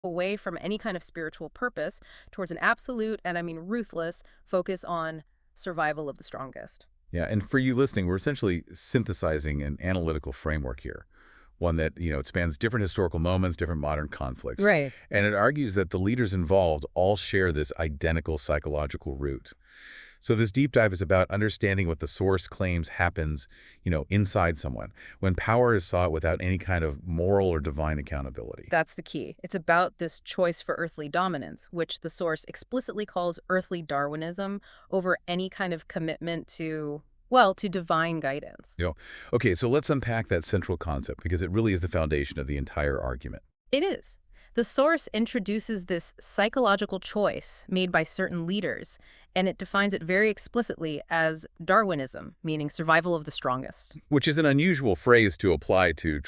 away from any kind of spiritual purpose towards an absolute, and I mean ruthless, focus on survival of the strongest. Yeah, and for you listening, we're essentially synthesizing an analytical framework here, one that, it spans different historical moments, different modern conflicts. Right. And it argues that the leaders involved all share this identical psychological root. So this deep dive is about understanding what the source claims happens, inside someone, when power is sought without any kind of moral or divine accountability. That's the key. It's about this choice for earthly dominance, which the source explicitly calls earthly Darwinism, over any kind of commitment to, well, to divine guidance. Okay, so let's unpack that central concept because it really is the foundation of the entire argument. It is. The source introduces this psychological choice made by certain leaders, and it defines it very explicitly as Darwinism, meaning survival of the strongest. Which is an unusual phrase to apply to,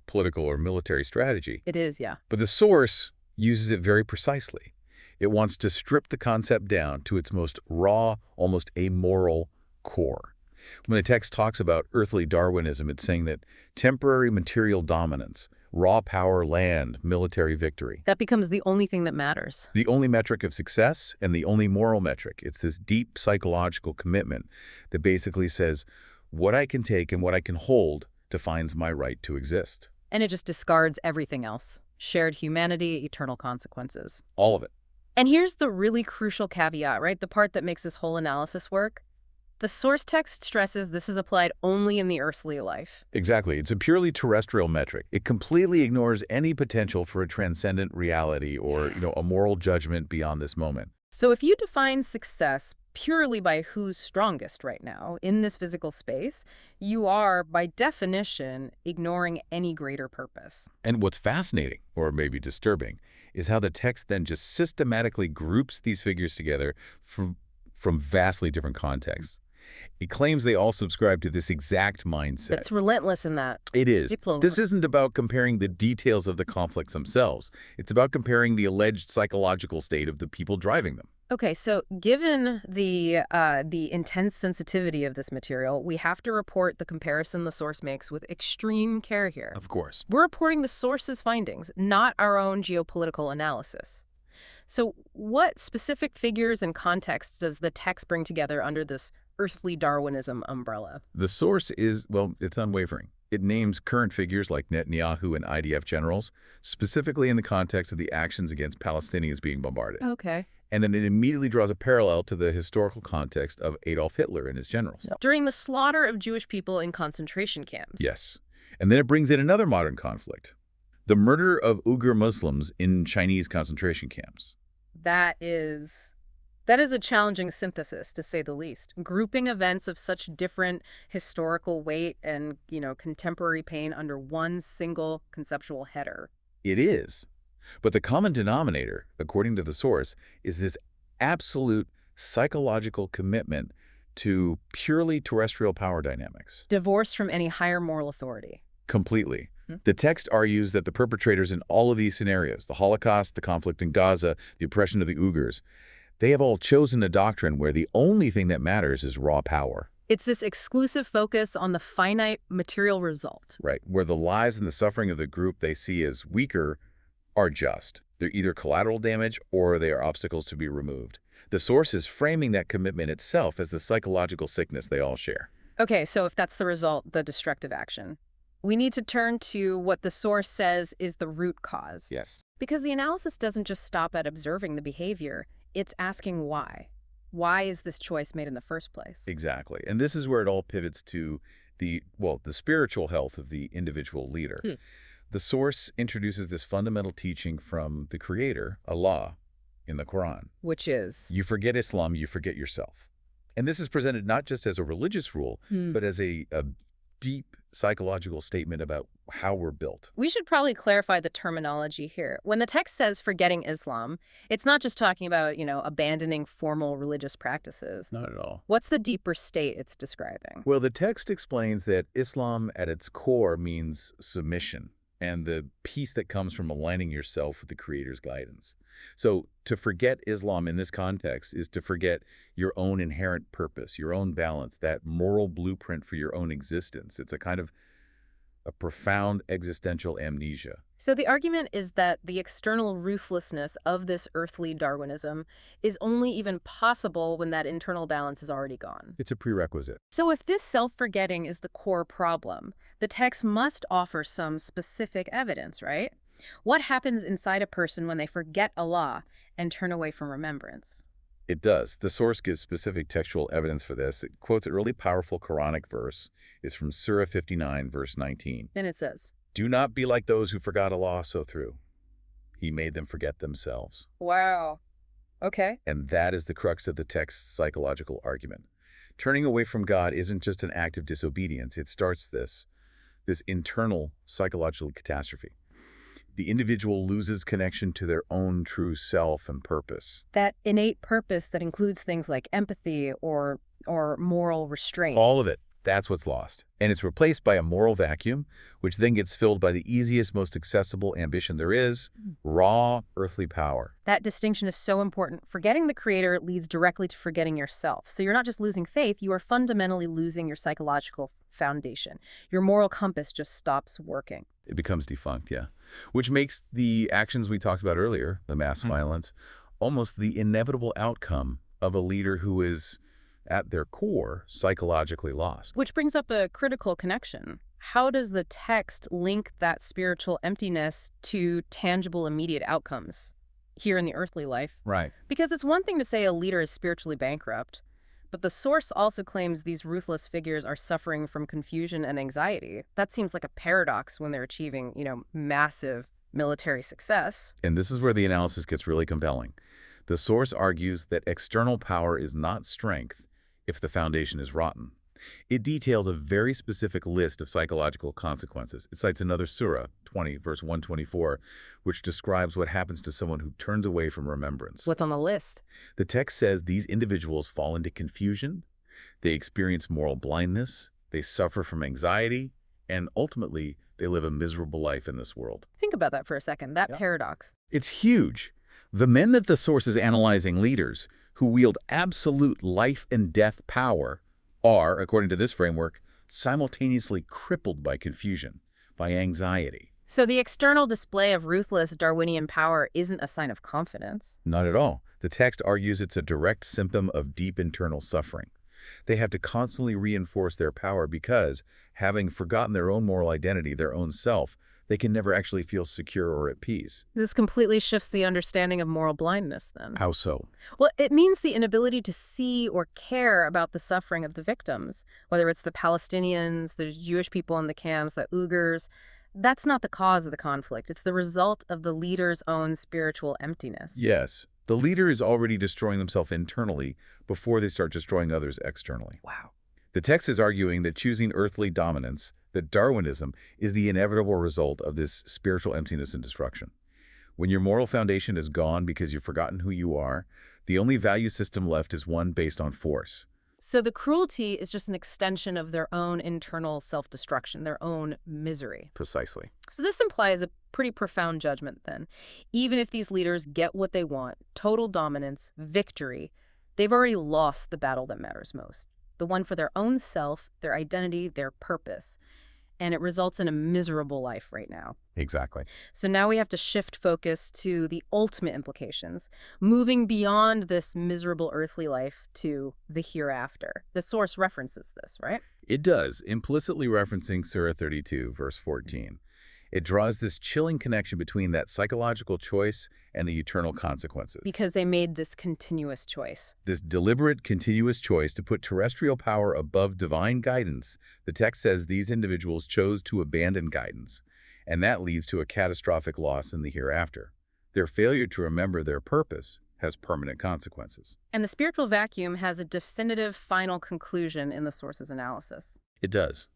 political or military strategy. It is, yeah. But the source uses it very precisely. It wants to strip the concept down to its most raw, almost amoral core. When the text talks about earthly Darwinism, it's saying that temporary material dominance, raw power, land, military victory, That becomes the only thing that matters. the only metric of success and the only moral metric. It's this deep psychological commitment that basically says what I can take and what I can hold defines my right to exist. And it just discards everything else. Shared humanity, eternal consequences. All of it. And here's the really crucial caveat, right? The part that makes this whole analysis work. The source text stresses this is applied only in the earthly life. Exactly. It's a purely terrestrial metric. It completely ignores any potential for a transcendent reality or, a moral judgment beyond this moment. So if you define success purely by who's strongest right now in this physical space, you are, by definition, ignoring any greater purpose. And what's fascinating, or maybe disturbing, is how the text then just systematically groups these figures together from vastly different contexts. It claims they all subscribe to this exact mindset. It's relentless in that. It is. Diploma. This isn't about comparing the details of the conflicts themselves. It's about comparing the alleged psychological state of the people driving them. Okay, so given the intense sensitivity of this material, we have to report the comparison the source makes with extreme care here. Of course. We're reporting the source's findings, not our own geopolitical analysis. So what specific figures and contexts does the text bring together under this earthly Darwinism umbrella? The source is, well, it's unwavering. It names current figures like Netanyahu and IDF generals, specifically in the context of the actions against Palestinians being bombarded. Okay. And then it immediately draws a parallel to the historical context of Adolf Hitler and his generals. During the slaughter of Jewish people in concentration camps. Yes. And then it brings in another modern conflict, the murder of Uyghur Muslims in Chinese concentration camps. That is a challenging synthesis, to say the least. Grouping events of such different historical weight and, contemporary pain under one single conceptual header. It is. But the common denominator, according to the source, is this absolute psychological commitment to purely terrestrial power dynamics. Divorced from any higher moral authority. Completely. The text argues that the perpetrators in all of these scenarios, the Holocaust, the conflict in Gaza, the oppression of the Uyghurs, they have all chosen a doctrine where the only thing that matters is raw power. It's this exclusive focus on the finite material result. Right, where the lives and the suffering of the group they see as weaker are just. They're either collateral damage or they are obstacles to be removed. The source is framing that commitment itself as the psychological sickness they all share. Okay, so if that's the result, the destructive action, we need to turn to what the source says is the root cause. Yes. Because the analysis doesn't just stop at observing the behavior, it's asking why. Why is this choice made in the first place? Exactly. And this is where it all pivots to the spiritual health of the individual leader. The source introduces this fundamental teaching from the Creator, Allah, in the Quran. Which is? You forget Islam, you forget yourself. And this is presented not just as a religious rule, but as a deep psychological statement about how we're built. We should probably clarify the terminology here. When the text says forgetting Islam, it's not just talking about, abandoning formal religious practices. Not at all. What's the deeper state it's describing? Well, the text explains that Islam at its core means submission and the peace that comes from aligning yourself with the Creator's guidance. So to forget Islam in this context is to forget your own inherent purpose, your own balance, that moral blueprint for your own existence. It's a kind of a profound existential amnesia. So the argument is that the external ruthlessness of this earthly Darwinism is only even possible when that internal balance is already gone. It's a prerequisite. So if this self-forgetting is the core problem, the text must offer some specific evidence, right? What happens inside a person when they forget Allah and turn away from remembrance? It does. The source gives specific textual evidence for this. It quotes a really powerful Quranic verse. It's from Surah 59, verse 19. Then it says, Do not be like those who forgot Allah so through. He made them forget themselves. wow, okay. And that is the crux of the text's psychological argument. Turning away from God isn't just an act of disobedience. It starts this internal psychological catastrophe. The individual loses connection to their own true self and purpose. That innate purpose that includes things like empathy or moral restraint. All of it. That's what's lost. And it's replaced by a moral vacuum, which then gets filled by the easiest, most accessible ambition there is, raw earthly power. That distinction is so important. Forgetting the creator leads directly to forgetting yourself. So you're not just losing faith, you are fundamentally losing your psychological foundation. Your moral compass just stops working. It becomes defunct, yeah. Which makes the actions we talked about earlier, the mass violence, almost the inevitable outcome of a leader who is, at their core, psychologically lost. Which brings up a critical connection. How does the text link that spiritual emptiness to tangible immediate outcomes here in the earthly life? Right. Because it's one thing to say a leader is spiritually bankrupt, but the source also claims these ruthless figures are suffering from confusion and anxiety. That seems like a paradox when they're achieving, massive military success. And this is where the analysis gets really compelling. The source argues that external power is not strength if the foundation is rotten. It details a very specific list of psychological consequences. It cites another surah, 20, verse 124, which describes what happens to someone who turns away from remembrance. What's on the list? The text says these individuals fall into confusion, they experience moral blindness, they suffer from anxiety, and ultimately, they live a miserable life in this world. Think about that for a second, that paradox. It's huge. The men that the source is analyzing, leaders who wield absolute life and death power, are, according to this framework, simultaneously crippled by confusion, by anxiety. So the external display of ruthless Darwinian power isn't a sign of confidence. Not at all. The text argues it's a direct symptom of deep internal suffering. They have to constantly reinforce their power because, having forgotten their own moral identity, their own self, they can never actually feel secure or at peace. This completely shifts the understanding of moral blindness, then. How so? Well, it means the inability to see or care about the suffering of the victims, whether it's the Palestinians, the Jewish people in the camps, the Uyghurs. That's not the cause of the conflict. It's the result of the leader's own spiritual emptiness. Yes. The leader is already destroying themselves internally before they start destroying others externally. Wow. The text is arguing that choosing earthly dominance, that Darwinism, is the inevitable result of this spiritual emptiness and destruction. When your moral foundation is gone because you've forgotten who you are, the only value system left is one based on force. So the cruelty is just an extension of their own internal self-destruction, their own misery. Precisely. So this implies a pretty profound judgment, then. Even if these leaders get what they want, total dominance, victory, they've already lost the battle that matters most. The one for their own self, their identity, their purpose. And it results in a miserable life right now. Exactly. So now we have to shift focus to the ultimate implications, moving beyond this miserable earthly life to the hereafter. The source references this, right? It does, implicitly referencing Surah 32, verse 14. It draws this chilling connection between that psychological choice and the eternal consequences. Because they made this continuous choice. This deliberate, continuous choice to put terrestrial power above divine guidance, the text says these individuals chose to abandon guidance, and that leads to a catastrophic loss in the hereafter. Their failure to remember their purpose has permanent consequences. And the spiritual vacuum has a definitive final conclusion in the source's analysis. It does.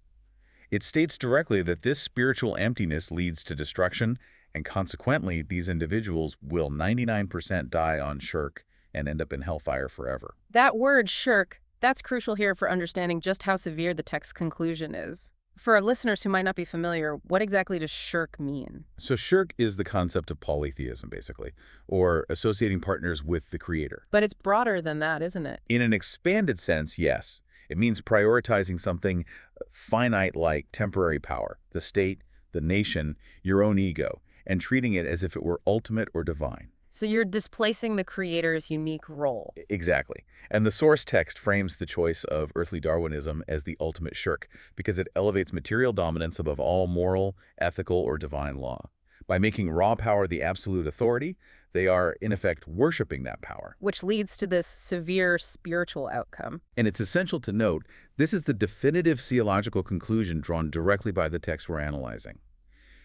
It states directly that this spiritual emptiness leads to destruction, and consequently, these individuals will 99% die on shirk and end up in hellfire forever. That word, shirk, that's crucial here for understanding just how severe the text's conclusion is. For our listeners who might not be familiar, what exactly does shirk mean? So shirk is the concept of polytheism, basically, or associating partners with the creator. But it's broader than that, isn't it? In an expanded sense, yes. It means prioritizing something finite like temporary power, the state, the nation, your own ego, and treating it as if it were ultimate or divine. So you're displacing the creator's unique role. Exactly. And the source text frames the choice of earthly Darwinism as the ultimate shirk because it elevates material dominance above all moral, ethical, or divine law. By making raw power the absolute authority, they are, in effect, worshiping that power. Which leads to this severe spiritual outcome. And it's essential to note, this is the definitive theological conclusion drawn directly by the text we're analyzing.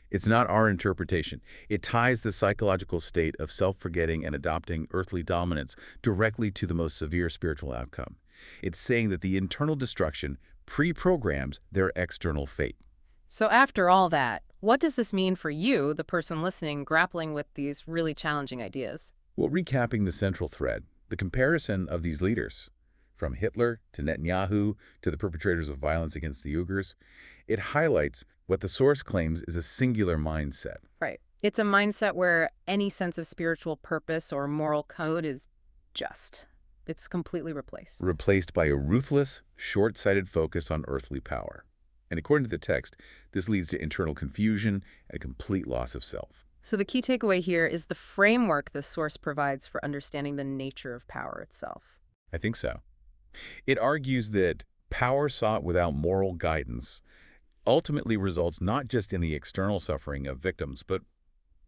It's not our interpretation. It ties the psychological state of self-forgetting and adopting earthly dominance directly to the most severe spiritual outcome. It's saying that the internal destruction pre-programs their external fate. So after all that, what does this mean for you, the person listening, grappling with these really challenging ideas? Well, recapping the central thread, the comparison of these leaders, from Hitler to Netanyahu to the perpetrators of violence against the Uyghurs, it highlights what the source claims is a singular mindset. Right. It's a mindset where any sense of spiritual purpose or moral code is it's completely replaced. Replaced by a ruthless, short-sighted focus on earthly power. And according to the text, this leads to internal confusion and a complete loss of self. So the key takeaway here is the framework the source provides for understanding the nature of power itself. I think so. It argues that power sought without moral guidance ultimately results not just in the external suffering of victims, but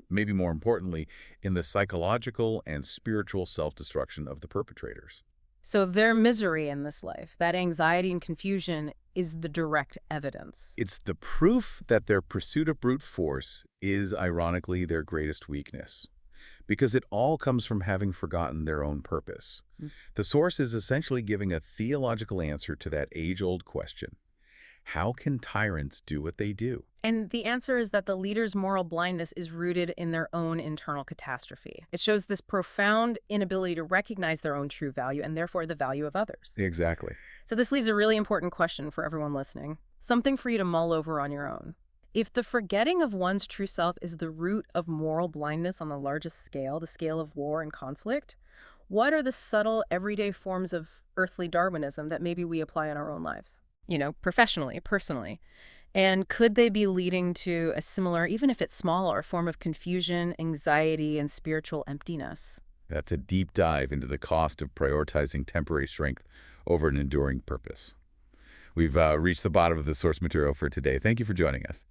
maybe more importantly, in the psychological and spiritual self-destruction of the perpetrators. So their misery in this life, that anxiety and confusion, is the direct evidence. It's the proof that their pursuit of brute force is, ironically, their greatest weakness, because it all comes from having forgotten their own purpose. The source is essentially giving a theological answer to that age-old question. How can tyrants do what they do? And the answer is that the leader's moral blindness is rooted in their own internal catastrophe. It shows this profound inability to recognize their own true value and therefore the value of others. Exactly. So this leaves a really important question for everyone listening, something for you to mull over on your own. If the forgetting of one's true self is the root of moral blindness on the largest scale, the scale of war and conflict, what are the subtle, everyday forms of earthly Darwinism that maybe we apply in our own lives? Professionally, personally. And could they be leading to a similar, even if it's smaller, form of confusion, anxiety, and spiritual emptiness? That's a deep dive into the cost of prioritizing temporary strength over an enduring purpose. We've reached the bottom of the source material for today. Thank you for joining us.